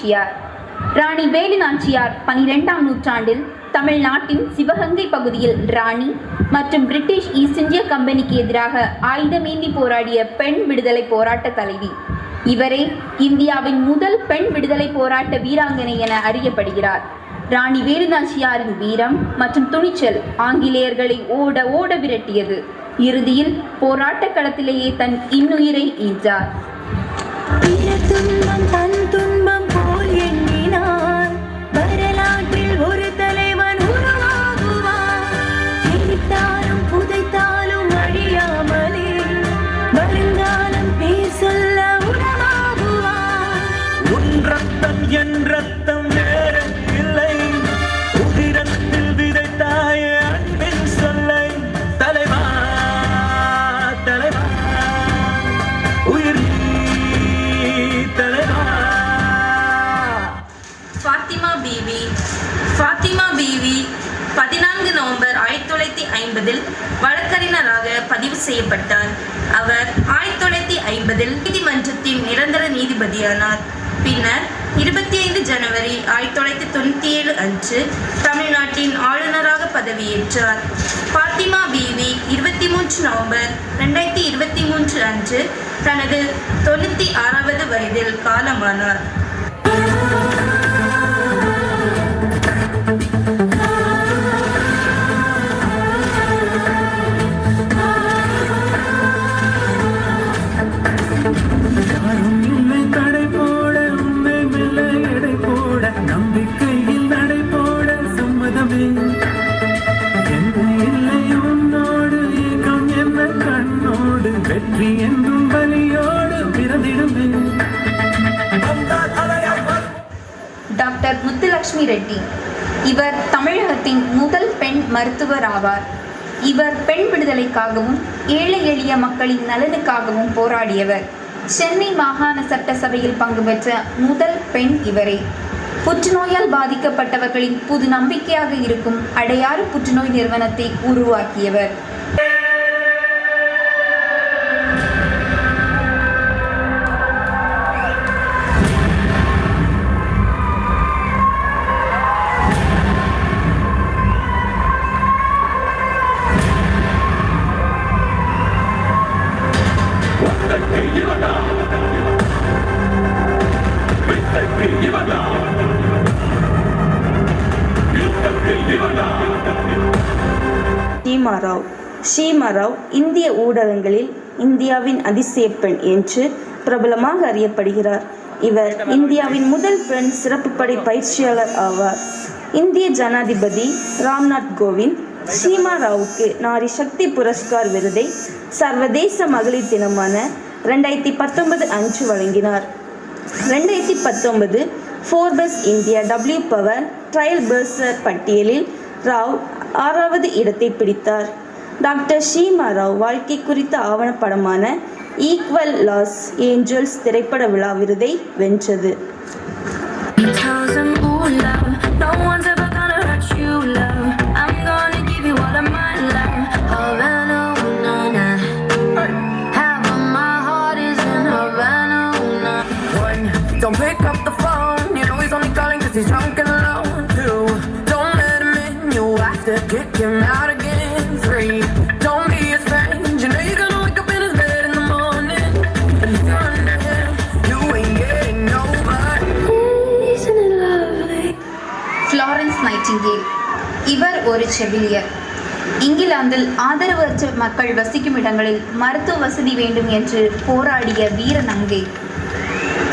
நாச்சியார். ராணி வேலு நாச்சியார் 12ஆம் நூற்றாண்டில் தமிழ்நாட்டின் சிவகங்கை பகுதியில் ராணி மற்றும் பிரிட்டிஷ் ஈஸ்ட் இந்திய கம்பெனிக்கு எதிராக ஆயுதமேந்தி போராடிய பெண் விடுதலை போராட்ட தலைவி. இவரே இந்தியாவின் முதல் பெண் விடுதலை போராட்ட வீராங்கனை என அறியப்படுகிறார். ராணி வேலு நாச்சியாரின் வீரம் மற்றும் துணிச்சல் ஆங்கிலேயர்களை ஓட ஓட விரட்டியது. இறுதியில் போராட்ட களத்திலேயே தன் இன்னுயிரை ஈன்றார். வரலாற்றில் ஒரு தலைவன் உருவாகுவான், எரித்தாலும் புதைத்தாலும் அழியாமலே வருங்காலம் பேர் சொல்ல உணவாகுவான். உன் ரத்தம் என் ரத்தம் வேற இல்லை, உதிரத்தில் விதைத்தாய அன்பின் சொல்லை. தலைவா தலைவா உயிர் தலைவா. ஃபாத்திமா பீவி 14 நவம்பர் 1950 வழக்கறிஞராக பதிவு செய்யப்பட்டார். அவர் 1950 நீதிமன்றத்தின் நிரந்தர நீதிபதியானார். பின்னர் 25 ஜனவரி 1997 அன்று தமிழ்நாட்டின் ஆளுநராக பதவியேற்றார். ஃபாத்திமா பீவி 23 நவம்பர் 2023 அன்று தனது 96வது வயதில் காலமானார். நம்பிக்கையில் நடை போட சம்மதமே இல்லை உன்னோடு, ஏக்கம் என்ன கண்ணோடு, வெற்றி என்றும் வலியோடு பிறந்திடுமே. டாக்டர் முத்துலட்சுமி ரெட்டி. இவர் தமிழகத்தின் முதல் பெண் மருத்துவர் ஆவார். இவர் பெண் விடுதலைக்காகவும் ஏழை எளிய மக்களின் நலனுக்காகவும் போராடியவர். சென்னை மாகாண சட்டசபையில் பங்கு பெற்ற முதல் பெண் இவரே. புற்றுநோயால் பாதிக்கப்பட்டவர்களின் புது நம்பிக்கையாக இருக்கும் அடையாறு புற்றுநோய் நிறுவனத்தை உருவாக்கியவர். சீமாராவ் இந்திய ஊடகங்களில் இந்தியாவின் அதிசய பெண் என்று பிரபலமாக அறியப்படுகிறார். இவர் இந்தியாவின் முதல் பெண் சிறப்பு படை பயிற்சியாளர் ஆவார். இந்திய ஜனாதிபதி ராம்நாத் கோவிந்த் சீமாராவுக்கு நாரி சக்தி புரஸ்கார் விருதை சர்வதேச மகளிர் தினமான 2019 அன்று வழங்கினார். 2019 ஃபோர்பஸ் இந்தியா W பவர் ட்ரையல் பர்சர் பட்டியலில் ராவ் 6வது இடத்தை பிடித்தார். டாக்டர் சீமாராவ் வாழ்க்கை குறித்த ஆவணப்படமான ஈக்வல் லாஸ் ஏஞ்சல்ஸ் திரைப்பட விழா விருதை வென்றது. Don't pick up the phone, you know he's only calling 'cause he's drunk and alone. 2, don't let him in, you have to kick him out again. 3, don't be his friend, you know you're gonna wake up in his bed in the morning. And if you're under him, you ain't getting nobody. Isn't it lovely? Florence Nightingale. இவர் ஒரு செவிலியர். இங்கிலாந்தில் ஆதரவற்ற மக்கள் வசிக்கும் இடங்களில் மருத்துவ வசதி வேண்டும் என்று போராடிய வீரநங்கை.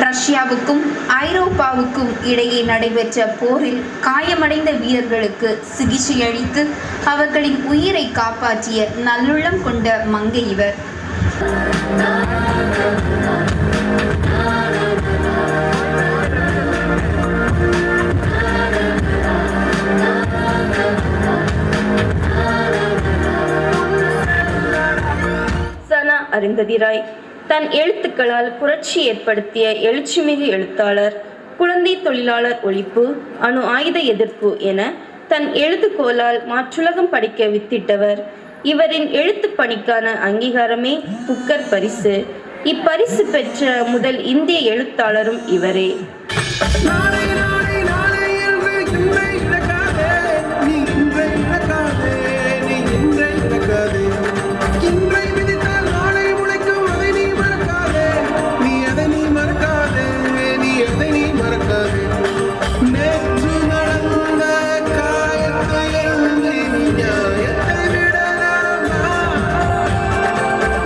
ரஷ்யாவுக்கும் ஐரோப்பாவுக்கும் இடையே நடைபெற்ற போரில் காயமடைந்த வீரர்களுக்கு சிகிச்சை அளித்து அவர்களின் உயிரை காப்பாற்றிய நல்லுள்ளம் கொண்ட மங்கை இவர். சனா அருந்ததி ராய் தன் எழுத்துக்களால் புரட்சி ஏற்படுத்திய எழுச்சிமிகு எழுத்தாளர். குழந்தை தொழிலாளர் ஒழிப்பு, அணு ஆயுத எதிர்ப்பு என தன் எழுத்துக்கோளால் மாற்றுலகம் படிக்க வித்திட்டவர். இவரின் எழுத்து பணிக்கான அங்கீகாரமே புக்கர் பரிசு. இப்பரிசு பெற்ற முதல் இந்திய எழுத்தாளரும் இவரே. நாளை நாளை நாளை என்று இன்றை இழக்காதே நீ இன்றை இழக்காதே நீ இன்றை இழக்காதே இன்றை விதித்தால் நாளை உழைக்கும் அதை நீ மறக்காதே நீ அதை நீ மறக்காதே நீ அதை நீ மறக்காதே நேற்று நடந்த காயத்தை எழுதி நியாயத்தை விடலாமா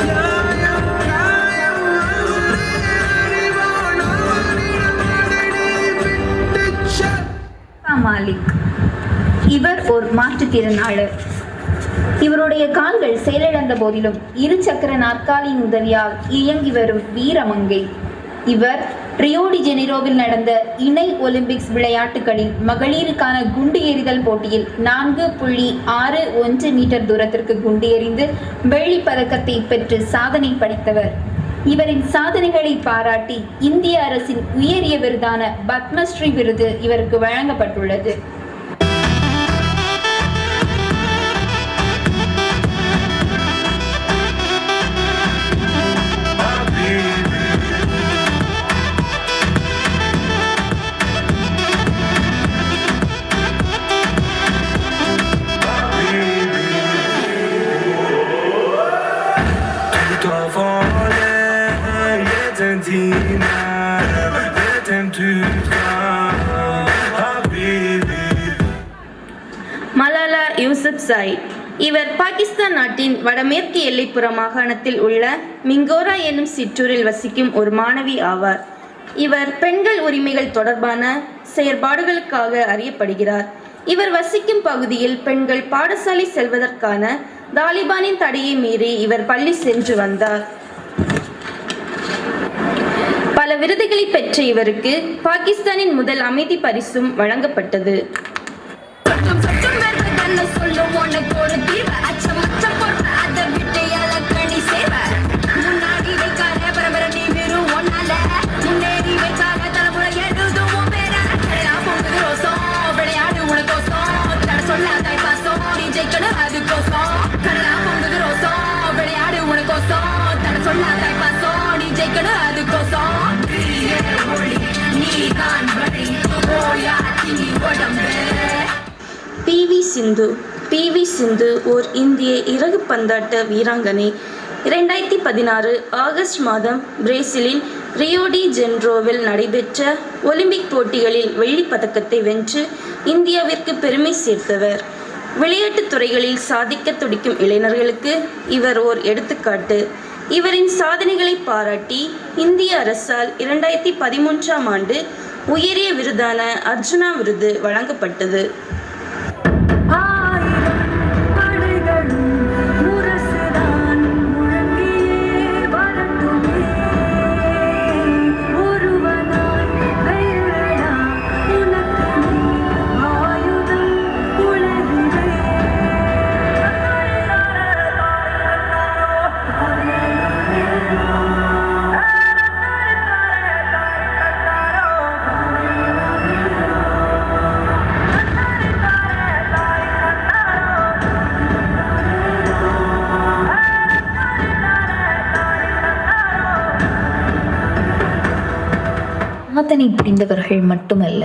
நியாயம் காயம் அவனே அறிவான் அவனிடம் அடடி விட்டுச் செல். மாலிக். இவர் ஒரு மாற்றுத்திறனாளர். இவருடைய கால்கள் செயலிழந்த போதிலும் இரு சக்கர நாற்காலியின் உதவியால் இயங்கி வரும் வீரமங்கை. இவர் ரியோ டி ஜெனிரோவில் நடந்த இணை ஒலிம்பிக்ஸ் விளையாட்டுகளில் மகளிருக்கான குண்டு எறிதல் போட்டியில் 4.61 மீட்டர் தூரத்திற்கு குண்டு எறிந்து வெள்ளிப் பதக்கத்தை பெற்று சாதனை படைத்தவர். இவரின் சாதனைகளை பாராட்டி இந்திய அரசின் உயரிய விருதான பத்மஸ்ரீ விருது இவருக்கு வழங்கப்பட்டுள்ளது. மலாலா யூசப்சாய். இவர் பாகிஸ்தான் நாட்டின் வடமேற்கு எல்லைப்புற மாகாணத்தில் உள்ள மிங்கோரா என்னும் சிற்றூரில் வசிக்கும் ஒரு மாணவி ஆவார். இவர் பெண்கள் உரிமைகள் தொடர்பான செயற்பாடுகளுக்காக அறியப்படுகிறார். இவர் வசிக்கும் பகுதியில் பெண்கள் பாடசாலை செல்வதற்கான தாலிபானின் தடையை மீறி இவர் பள்ளி சென்று வந்தார். பல விருதுகளை பெற்ற இவருக்கு பாகிஸ்தானின் முதல் அமைதி பரிசும் வழங்கப்பட்டது. சொல்லும் உனக்கு ஒரு தீர்வு அச்சம் அச்சம் போட்ட அதை விட்டு இலக்கணி சேவ முன்னாடி வைக்காத பரம்பரை நீ வெறும் ஒன்னால முன்னேறி வைக்காத தலைமுறை எழுதும் பேர போகுது ரோசம் விளையாடு உனக்கோசம் தட சொல்லாதாய் பாசம் நீ ஜெயிக்கணும் அதுக்கோசம் கடலா போகுது ரோசம் விளையாடு உனக்கோசம் தட சொல்லாதாய் பாசம் நீ ஜெயிக்கணும் அதுக்கோசம் நீ தான் வழி ஓயா நீ உடம்பு. பி வி சிந்து ஓர் இந்திய இறகு பந்தாட்ட வீராங்கனை. 2016 ஆகஸ்ட் மாதம் பிரேசிலின் ரியோ டி ஜெனிரோவில் நடைபெற்ற ஒலிம்பிக் போட்டிகளில் வெள்ளிப் பதக்கத்தை வென்று இந்தியாவிற்கு பெருமை சேர்த்தவர். விளையாட்டுத் துறைகளில் சாதிக்க துடிக்கும் இளைஞர்களுக்கு இவர் ஓர் எடுத்துக்காட்டு. இவரின் சாதனைகளை பாராட்டி இந்திய அரசால் 2013ஆம் ஆண்டு உயரிய விருதான அர்ஜுனா விருது வழங்கப்பட்டது. சாதனை புரிந்தவர்கள் மட்டுமல்ல,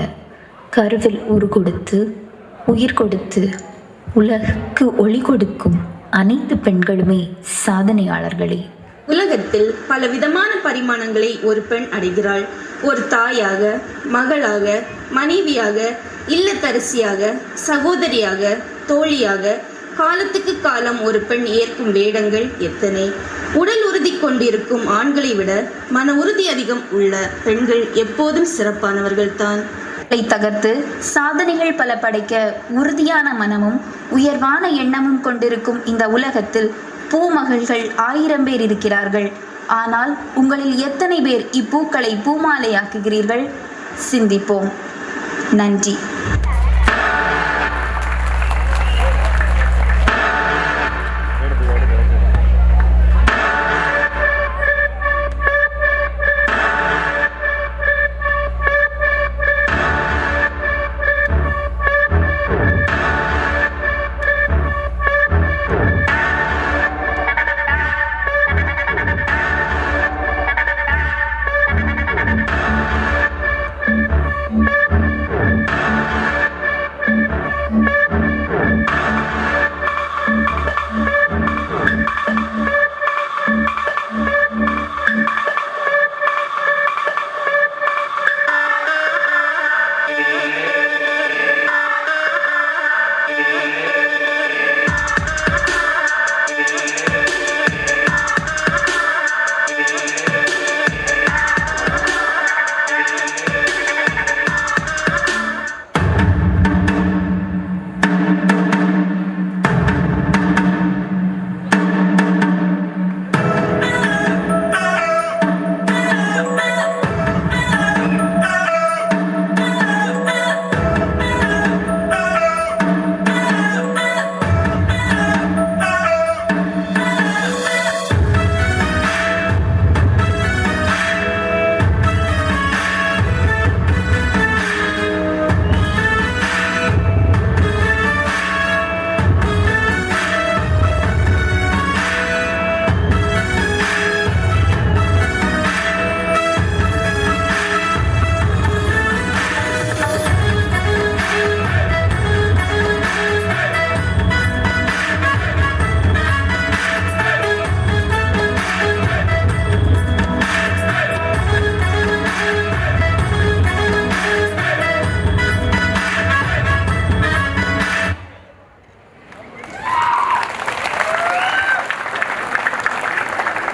கருவில் உரு கொடுத்து உயிர் கொடுத்து உலகுக்கு ஒளி கொடுக்கும் அனைத்து பெண்களுமே சாதனையாளர்களே. உலகத்தில் பல விதமான பரிமாணங்களை ஒரு பெண் அடைகிறாள். ஒரு தாயாக, மகளாக, மனைவியாக, இல்லத்தரசியாக, சகோதரியாக, தோழியாக, காலத்துக்கு காலம் ஒரு பெண் ஏற்கும் வேடங்கள் எத்தனை! உடல் உறுதி கொண்டிருக்கும் ஆண்களை விட மன உறுதி அதிகம் உள்ள பெண்கள் எப்போதும் சிறப்பானவர்கள்தான். தகர்த்து சாதனைகள் பல படைக்க உறுதியான மனமும் உயர்வான எண்ணமும் கொண்டிருக்கும் இந்த உலகத்தில் பூமகள்கள் 1000 பேர் இருக்கிறார்கள். ஆனால் உங்களில் எத்தனை பேர் இப்பூக்களை பூமாலையாக்குகிறீர்கள்? சிந்திப்போம். நன்றி.